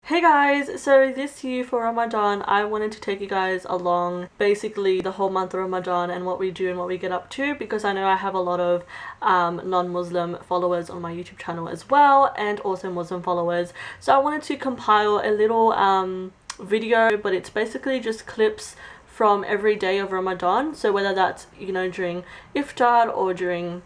Hey guys, so this year for Ramadan I wanted to take you guys along basically the whole month of Ramadan and what we do and what we get up to, because I know I have a lot of non-Muslim followers on my YouTube channel as well, and also Muslim followers. So I wanted to compile a little video, but it's basically just clips from every day of Ramadan. So whether that's, you know, during iftar or during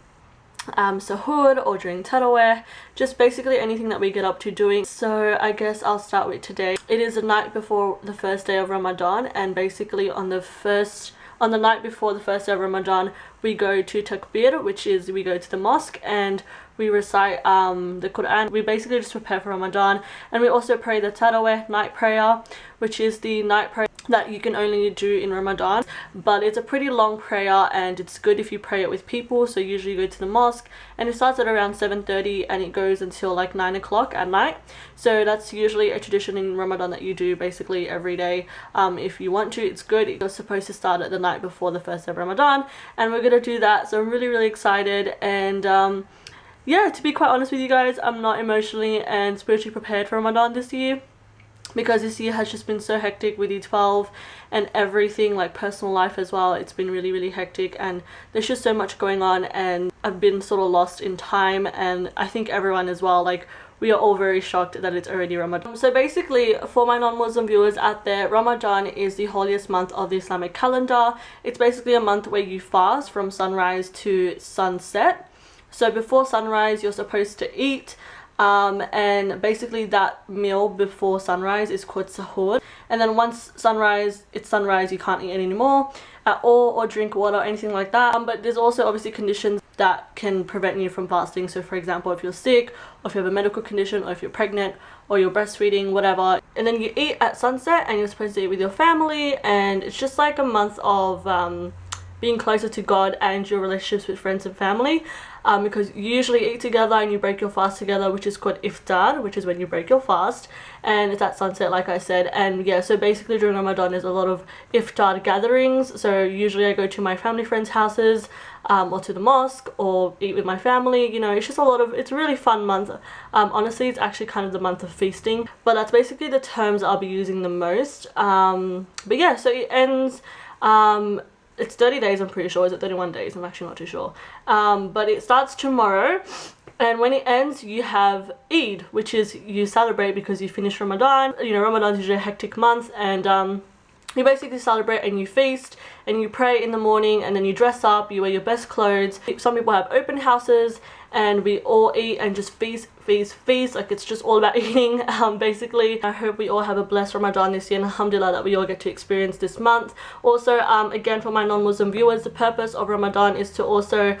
sahur or during taraweh, just basically anything that we get up to doing. So I guess I'll start with today. It is the night before the first day of Ramadan, and basically on the night before the first day of Ramadan we go to takbir, which is we go to the mosque and we recite the Quran. We basically just prepare for Ramadan, and we also pray the taraweh night prayer, which is the night prayer that you can only do in Ramadan, but it's a pretty long prayer and it's good if you pray it with people. So usually you go to the mosque and it starts at around 7:30 and it goes until like 9 o'clock at night. So that's usually a tradition in Ramadan that you do basically every day. If you want to, it's good. It was supposed to start at the night before the first day of Ramadan, and we're gonna do that. So I'm really excited, and yeah, to be quite honest with you guys, I'm not emotionally and spiritually prepared for Ramadan this year, because this year has just been so hectic with E12 and everything, like personal life as well. It's been really hectic, and there's just so much going on, and I've been sort of lost in time, and I think everyone as well. Like, we are all very shocked that it's already Ramadan. So basically, for my non-Muslim viewers out there, Ramadan is the holiest month of the Islamic calendar. It's basically a month where you fast from sunrise to sunset. So before sunrise you're supposed to eat, and basically that meal before sunrise is called sahur, and then once it's sunrise, you can't eat anymore at all or drink water or anything like that. But there's also obviously conditions that can prevent you from fasting. So for example, if you're sick, or if you have a medical condition, or if you're pregnant, or you're breastfeeding, whatever. And then you eat at sunset, and you're supposed to eat with your family, and it's just like a month of being closer to God and your relationships with friends and family, because you usually eat together and you break your fast together, which is called iftar, which is when you break your fast, and it's at sunset like I said. And yeah, so basically during Ramadan there's a lot of iftar gatherings. So usually I go to my family friends' houses, or to the mosque, or eat with my family. You know, it's just it's a really fun month. Honestly, it's actually kind of the month of feasting, but that's basically the terms I'll be using the most. But yeah, so it ends, it's 30 days, I'm pretty sure. Is it 31 days? I'm actually not too sure. But it starts tomorrow, and when it ends you have Eid, which is you celebrate because you finish Ramadan. You know, Ramadan is usually a hectic month, and you basically celebrate and you feast and you pray in the morning, and then you dress up, you wear your best clothes. Some people have open houses, and we all eat and just feast. Like, it's just all about eating, basically. I hope we all have a blessed Ramadan this year, and alhamdulillah that we all get to experience this month. Also, again, for my non-Muslim viewers, the purpose of Ramadan is to also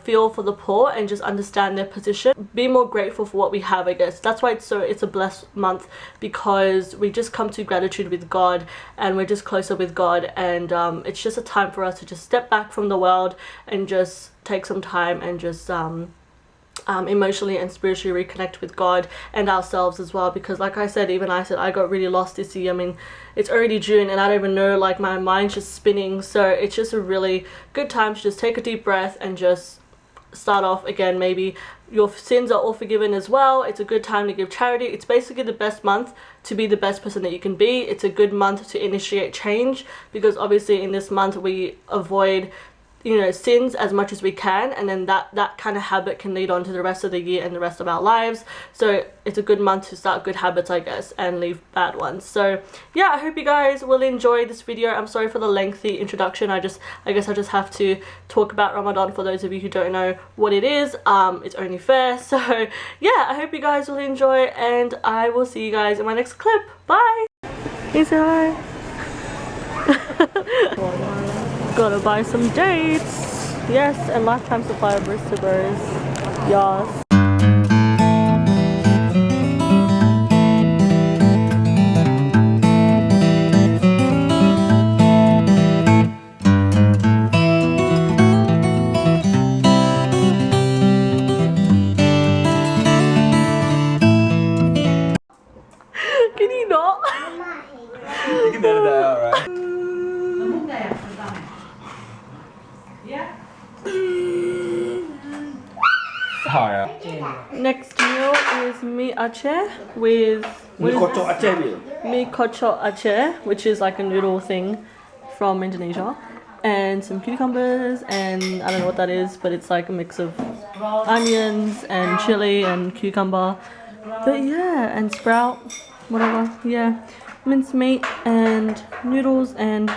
feel for the poor and just understand their position, be more grateful for what we have. I guess that's why it's a blessed month, because we just come to gratitude with God, and we're just closer with God, and it's just a time for us to just step back from the world and just take some time and just emotionally and spiritually reconnect with God and ourselves as well. Because like I said, I got really lost this year. I mean, it's already June and I don't even know, like, my mind's just spinning. So it's just a really good time to just take a deep breath and just start off again. Maybe your sins are all forgiven as well. It's a good time to give charity. It's basically the best month to be the best person that you can be. It's a good month to initiate change, because obviously in this month we avoid, you know, sins as much as we can, and then that kind of habit can lead on to the rest of the year and the rest of our lives. So it's a good month to start good habits, I guess, and leave bad ones. So yeah, I hope you guys will enjoy this video. I'm sorry for the lengthy introduction. I guess I just have to talk about Ramadan for those of you who don't know what it is. It's only fair. So yeah, I hope you guys will enjoy, and I will see you guys in my next clip. Bye. Hey, say hi. Gotta buy some dates. Yes, and lifetime supply of barista bros. Yes. Can you not? You can edit that out, right? Next meal is meat ache with What is kocok Aceh dia. Mie kocok Aceh, which is like a noodle thing from Indonesia, and some cucumbers, and I don't know what that is, but it's like a mix of onions and chili and cucumber. But yeah, and sprout, whatever. Yeah, minced meat and noodles, and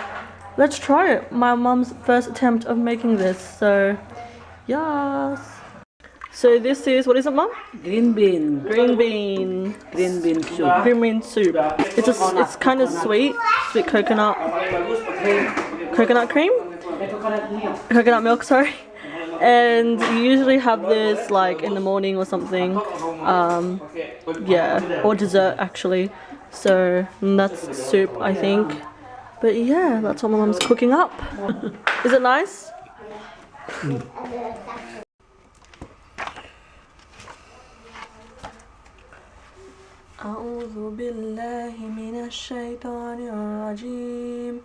let's try it. My mum's first attempt of making this, so yes. So this is, what is it, Mum? Green bean. Green bean. Green bean soup. Green bean soup. It's kind of sweet. Sweet coconut cream? Coconut milk, sorry. And you usually have this like in the morning or something. Yeah, or dessert actually. So that's soup, I think. But yeah, that's what my mum's cooking up. Is it nice? أعوذ بالله من الشيطان الرجيم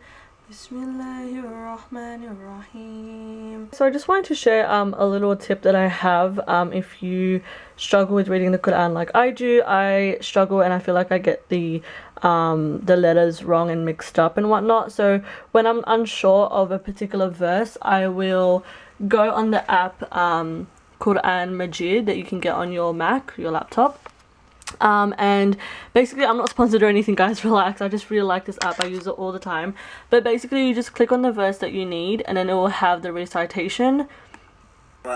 بسم الله الرحمن الرحيم. So I just wanted to share a little tip that I have if you struggle with reading the Quran like I do. I struggle and I feel like I get the letters wrong and mixed up and whatnot. So when I'm unsure of a particular verse, I will go on the app Quran Majid that you can get on your Mac, your laptop. And basically I'm not sponsored or anything, guys, relax. I just really like this app. I use it all the time. But basically you just click on the verse that you need and then it will have the recitation. So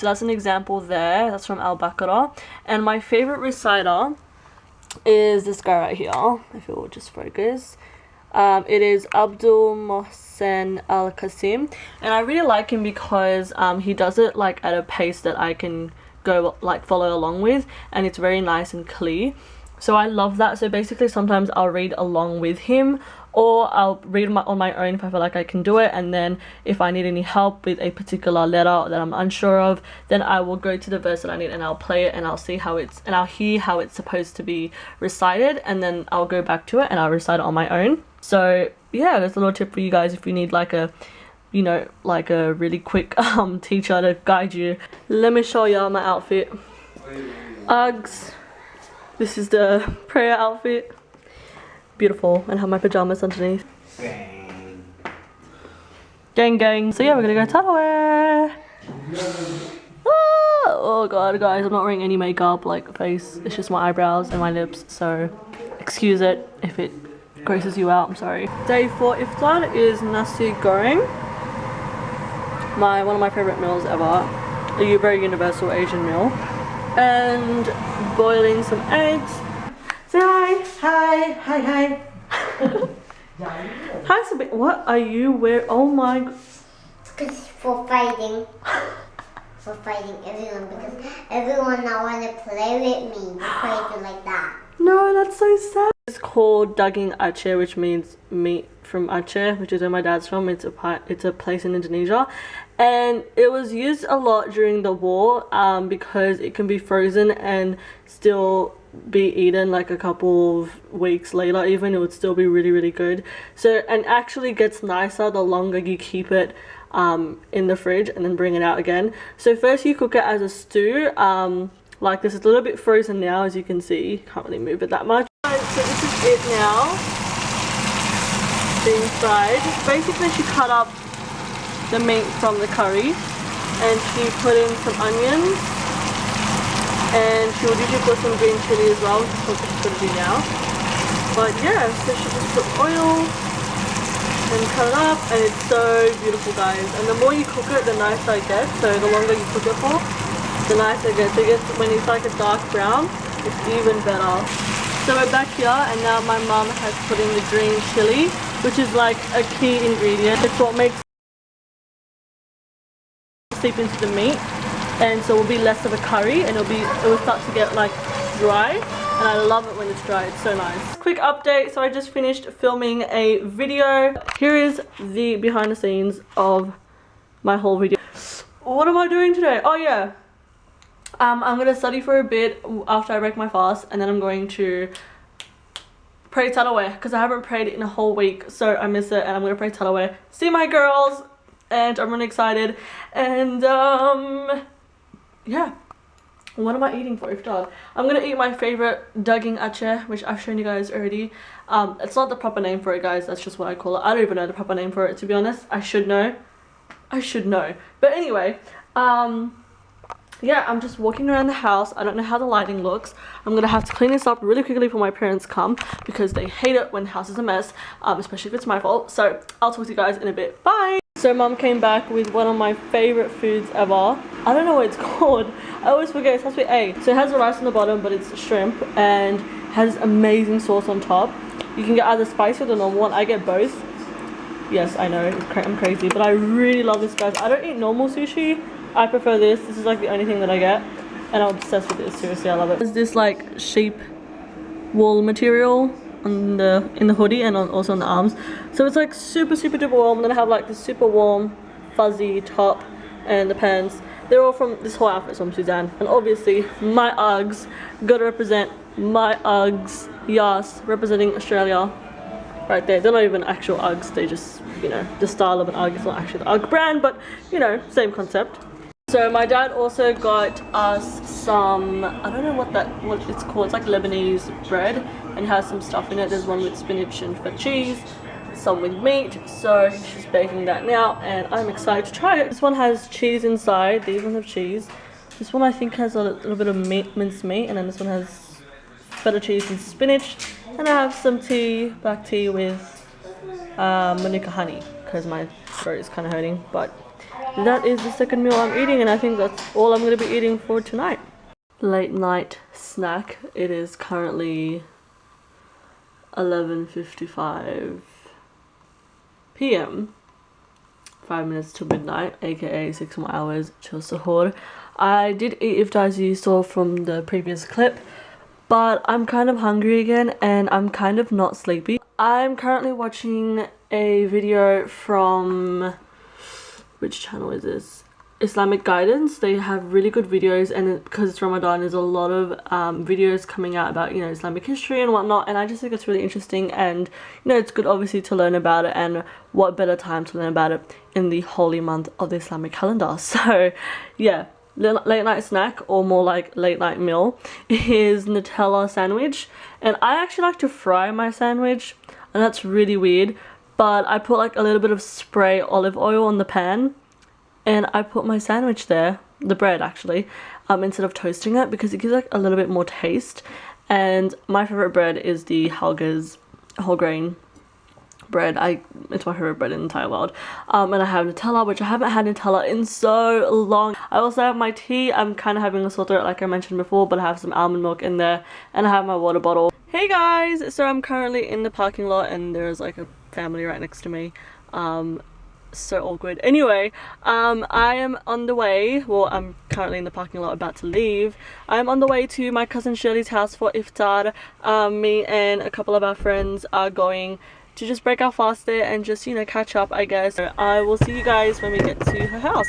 that's an example there. That's from Al-Baqarah. And my favorite reciter is this guy right here, if it will just focus. It is Abdul Mohsen Al-Qasim, and I really like him because he does it like at a pace that I can go like follow along with, and it's very nice and clear. So I love that. So basically sometimes I'll read along with him, or I'll read on my own if I feel like I can do it, and then if I need any help with a particular letter that I'm unsure of, then I will go to the verse that I need and I'll play it and I'll see how it's, and I'll hear how it's supposed to be recited, and then I'll go back to it and I'll recite it on my own. So yeah, that's a little tip for you guys if you need like a, you know, like a really quick teacher to guide you. Let me show y'all my outfit. Uggs. This is the prayer outfit. Beautiful, and have my pajamas underneath. Gang gang. So yeah, we're gonna go Taraweh. Oh god, guys, I'm not wearing any makeup, like face. It's just my eyebrows and my lips, so excuse it if it grosses you out, I'm sorry. Day 4 iftar is nasi goreng. One of my favorite meals ever. A very universal Asian meal. And boiling some eggs. Say hi. Hi, hi, hi. Hi, Sabine. What are you wearing? Oh my god. Because for fighting. For fighting everyone, because everyone now want to play with me. They're crazy like that. No, that's so sad. It's called Daging Aceh, which means meat from Aceh, which is where my dad's from. It's a place in Indonesia, and it was used a lot during the war because it can be frozen and still be eaten like a couple of weeks later. Even it would still be really, really good. So, and actually gets nicer the longer you keep it in the fridge and then bring it out again. So first you cook it as a stew. Like this. It's a little bit frozen now, as you can see. Can't really move it that much. So this is it now. Being fried. Basically she cut up the meat from the curry and she put in some onions, and she would usually put some green chili as well, which is what she's going to do now. But yeah, so she just put oil and cut it up, and it's so beautiful, guys. And the more you cook it, the nicer it gets. So the longer you cook it for, the nicer it gets. When it's like a dark brown, it's even better. So we're back here, and now my mum has put in the green chili, which is like a key ingredient. It's what makes it seep into the meat, and so it will be less of a curry, and it will start to get like dry. And I love it when it's dry. It's so nice. Quick update. So I just finished filming a video. Here is the behind the scenes of my whole video. What am I doing today? Oh yeah. I'm gonna study for a bit after I break my fast, and then I'm going to pray Taraweh because I haven't prayed in a whole week, so I miss it, and I'm gonna pray Taraweh, see my girls, and I'm really excited. And yeah, what am I eating for iftar? I'm gonna eat my favorite daging ache, which I've shown you guys already. It's not the proper name for it, guys, that's just what I call it. I don't even know the proper name for it, to be honest. I should know, but anyway, yeah, I'm just walking around the house. I don't know how the lighting looks. I'm gonna have to clean this up really quickly before my parents come, because they hate it when the house is a mess, especially if it's my fault. So I'll talk to you guys in a bit. Bye. So mum came back with one of my favorite foods ever. I don't know what it's called. I always forget. It starts with A. So it has the rice on the bottom, but it's shrimp, and has amazing sauce on top. You can get either spicy or the normal one. I get both. Yes, I know, I'm crazy, but I really love this, guys. I don't eat normal sushi. I prefer this. This is like the only thing that I get, and I'm obsessed with this. Seriously, I love it. There's this like sheep wool material on in the hoodie and also on the arms, so it's like super duper warm. And then I have like this super warm fuzzy top and the pants. They're all from, this whole outfit's from Suzanne, and obviously my Uggs. Gotta represent my Uggs. Yes, representing Australia. Right there. They're not even actual Uggs. They just, you know, the style of an Ugg. It's not actually the Ugg brand, but you know, same concept. So my dad also got us some, I don't know what it's called. It's like Lebanese bread, and it has some stuff in it. There's one with spinach and feta cheese, some with meat. So she's baking that now, and I'm excited to try it. This one has cheese inside. These ones have cheese. This one I think has a little bit of minced meat, and then this one has feta cheese and spinach. And I have some tea, black tea with manuka honey, because my throat is kind of hurting. But that is the second meal I'm eating, and I think that's all I'm going to be eating for tonight. Late night snack. It is currently 11:55 p.m. 5 minutes to midnight, aka 6 more hours till sahur. I did eat iftar, as you saw from the previous clip, but I'm kind of hungry again, and I'm kind of not sleepy. I'm currently watching a video from, which channel is this? Islamic Guidance. They have really good videos, and because it's Ramadan, there's a lot of videos coming out about, you know, Islamic history and whatnot, and I just think it's really interesting, and you know, it's good obviously to learn about it, and what better time to learn about it in the holy month of the Islamic calendar. So yeah, late night snack, or more like late night meal, is Nutella sandwich. And I actually like to fry my sandwich, and that's really weird, but I put like a little bit of spray olive oil on the pan, and I put my sandwich there, the bread actually, instead of toasting it, because it gives like a little bit more taste. And my favorite bread is the Helga's whole grain bread. It's my favorite bread in the entire world. And I have Nutella, which I haven't had Nutella in so long. I also have my tea. I'm kind of having a sore throat like I mentioned before, but I have some almond milk in there, and I have my water bottle. Hey guys, so I'm currently in the parking lot, and there's like a family right next to me. So awkward. Anyway, I am on the way, well, I'm currently in the parking lot about to leave. I'm on the way to my cousin Shirley's house for iftar. Me and a couple of our friends are going to just break our fast there and just, you know, catch up, I guess. So I will see you guys when we get to her house.